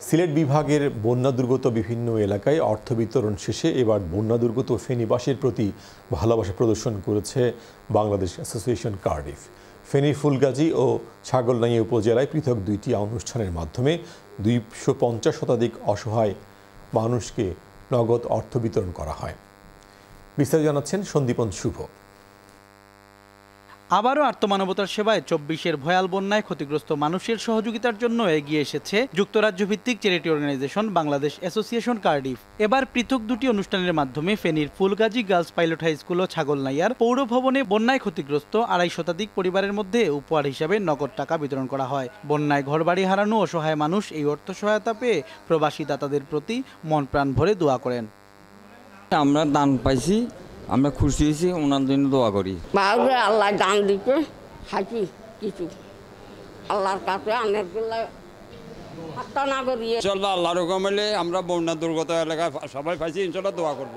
সিলেট বিভাগের বন্যা দুর্গত বিভিন্ন এলাকায় অর্থ বিতরণ শেষে এবার বন্যা দুর্গত ফেনীবাসীর প্রতি ভালোবাসা প্রদর্শন করেছে বাংলাদেশ অ্যাসোসিয়েশন কার্ডিফ। ফেনীর ফুলগাজী ও ছাগলনাইয়া উপজেলায় পৃথক দুইটি অনুষ্ঠানের মাধ্যমে 250 শতাধিক অসহায় মানুষকে নগদ অর্থ বিতরণ করা হয়। বিস্তারিত জানাচ্ছেন সন্দীপন শুভ। আবারও আর্তমানবতার সেবায় 24-এর ভয়াল বন্যায় ক্ষতিগ্রস্ত মানুষের সহযোগিতার জন্য এগিয়ে এসেছে যুক্তরাজ্য ভিত্তিক charity organisation Bangladesh association Cardiff. এবার পৃথক দুটি অনুষ্ঠানের মাধ্যমে ফেনীর Fulgazi girls pilot high school ও ছাগলনাইয়ার পৌর ভবনে বন্যায় ক্ষতিগ্রস্ত 250 শতাধিক পরিবারের মধ্যে উপহার হিসাবে নগদ টাকা বিতরণ করা হয়। বন্যায় ঘরবাড়ি হারানো অসহায় মানুষ এই অর্থ সহায়তা পেয়ে প্রবাসী দাতাদের প্রতি মন প্রাণ ভরে দোয়া করেন। আমরা দান পাইছি, আমরা খুশি হয়েছি, ওনার জন্য দোয়া করি। আল্লাহ দান দিতে হাসি কিছু আল্লাহর কাছে ইনশাআল্লাহ আল্লাহর হুকুমে আমরা বন্যা দুর্গত এলাকায় সবাই পাইছি, ইনশাআল্লাহ দোয়া করব।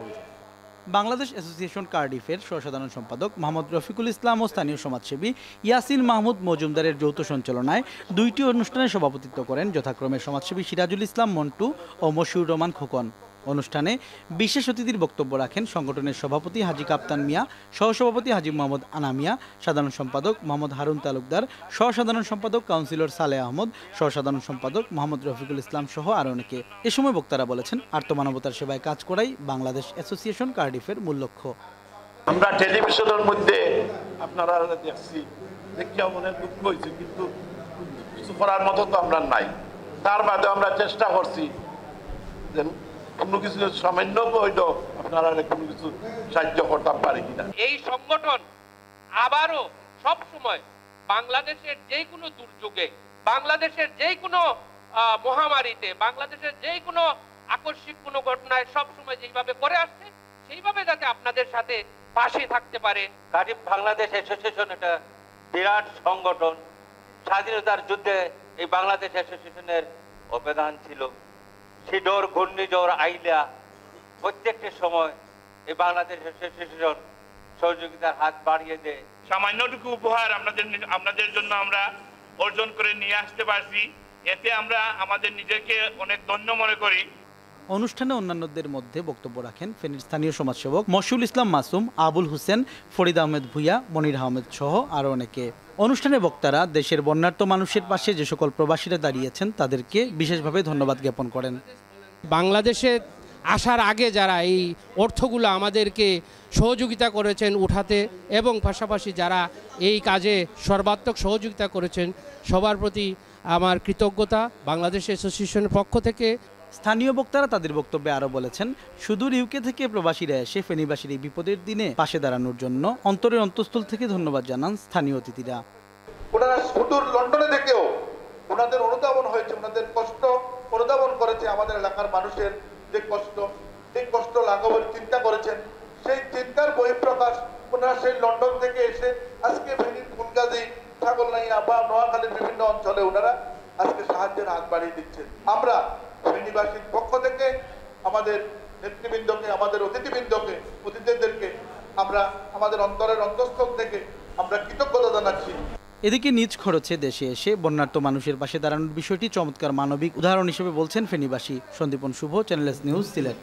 বাংলাদেশ অ্যাসোসিয়েশন কার্ডিফের সহসাধারণ সম্পাদক মোহাম্মদ রফিকুল ইসলাম ও স্থানীয় সমাজসেবী ইয়াসিন মাহমুদ মজুমদারের যৌথ সঞ্চালনায় দুইটি অনুষ্ঠানে সভাপতিত্ব করেন যথাক্রমে সমাজসেবী সিরাজুল ইসলাম মন্টু ও মশিউর রহমান খোকন। অনুষ্ঠানে বিশেষ অতিথির বক্তব্য রাখেন সংগঠনের সভাপতি হাজি কাপ্তান মিয়া, সহসভাপতি হাজি মোহাম্মদ আনা মিয়া, সাধারণ সম্পাদক মোহাম্মদ হারুন তালুকদার, সহসাধারণ সম্পাদক কাউন্সিলর সালেহ আহমদ, সহসাধারণ সম্পাদক মোহাম্মদ রফিকুল ইসলাম সহ আরও অনেকে। এ সময় বক্তারা বলেছেন, আর্তমানবতার সেবায় কাজ করাই বাংলাদেশ অ্যাসোসিয়েশন কার্ডিফের মূল লক্ষ্য। আমরা টেলিভিশনের মধ্যে আপনারা দেখছি, দেখিয়া মনে দুঃখ হয়েছে, কিন্তু কিছু করার মতো তো আমরা নাই। তার বাদে আমরা চেষ্টা করছি যে কোনো কিছু সামান্য হইল আপনারা কোনো কিছু সাহায্য করতে পারি কিনা। এই সংগঠন আবারও সব সময় বাংলাদেশের যে কোনো দুর্যোগে, বাংলাদেশের যে কোনো মহামারীতে, বাংলাদেশের যে কোনো আকস্মিক কোনো ঘটনায় সব সময় যেভাবে করে আসছে সেইভাবে যাতে আপনাদের সাথে পাশে থাকতে পারে। কার্ডিফ বাংলাদেশ অ্যাসোসিয়েশন একটা বিরাট সংগঠন। স্বাধীনতার যুদ্ধে এই বাংলাদেশ অ্যাসোসিয়েশনের অবদান ছিল। সিডর, ঘূর্ণিঝড়, আইলা প্রত্যেকটি সময় এই বাংলাদেশ অ্যাসোসিয়েশন সহযোগিতার হাত বাড়িয়ে দেয়। সামান্যটুকু উপহার আপনাদের জন্য আমরা অর্জন করে নিয়ে আসতে পারছি, এতে আমরা আমাদের নিজেকে অনেক ধন্য মনে করি। অনুষ্ঠানে অন্যান্যদের মধ্যে বক্তব্য রাখেন ফেনীর স্থানীয় সমাজসেবক মশিউল ইসলাম মাসুম, আবুল হোসেন, ফরিদ আহমেদ ভুইয়া, মনির আহমেদ সহ আরও অনেকে। অনুষ্ঠানে বক্তারা দেশের বন্যার্ত মানুষের পাশে যে সকল প্রবাসীরা দাঁড়িয়েছেন তাদেরকে বিশেষভাবে ধন্যবাদ জ্ঞাপন করেন। বাংলাদেশে আসার আগে যারা এই অর্থগুলো আমাদেরকে সহযোগিতা করেছেন উঠাতে এবং পাশাপাশি যারা এই কাজে সর্বাত্মক সহযোগিতা করেছেন সবার প্রতি আমার কৃতজ্ঞতা বাংলাদেশ অ্যাসোসিয়েশনের পক্ষ থেকে। স্থানীয় বক্তারা তাদের বক্তব্যে আরও বলেছেন, সুদূর ইউকে থেকে প্রবাসীরা এসে ফেনীবাসীর এই বিপদের দিনে পাশে দাঁড়ানোর জন্য অন্তরের অন্তঃস্থল থেকে ধন্যবাদ জানান স্থানীয় অতিথিরা। ওনারা সুদূর লন্ডনে থেকেও ওনাদের অনুধাবন হয়েছে, ওনাদের কষ্ট অনুধাবন করেছে, আমাদের এলাকার মানুষের যে কষ্ট, এই কষ্ট লাঘবের চিন্তা করেছেন। সেই চিন্তার বহিঃপ্রকাশ ওনারা সেই লন্ডন থেকে এসে আজকে ফেনীর ফুলগাজী, ছাগলনাইয়া বা নোয়াখালীর বিভিন্ন অঞ্চলে ওনারা আজকে সাহায্যের হাত বাড়িয়ে দিচ্ছেন। আমরা ফেনীবাসীর পক্ষ থেকে আমাদের নেতৃবৃন্দকে, আমাদের অতিথিদেরকে আমরা আমাদের অন্তরের অন্তঃস্থল থেকে আমরা কৃতজ্ঞতা জানাচ্ছি। এদিকে নিজ খরচে দেশে এসে বন্যার্ত মানুষের পাশে দাঁড়ানোর বিষয়টি চমৎকার মানবিক উদাহরণ হিসেবে বলছেন ফেনীবাসী। সন্দীপন শুভ, চ্যানেল এস নিউজ, সিলেট।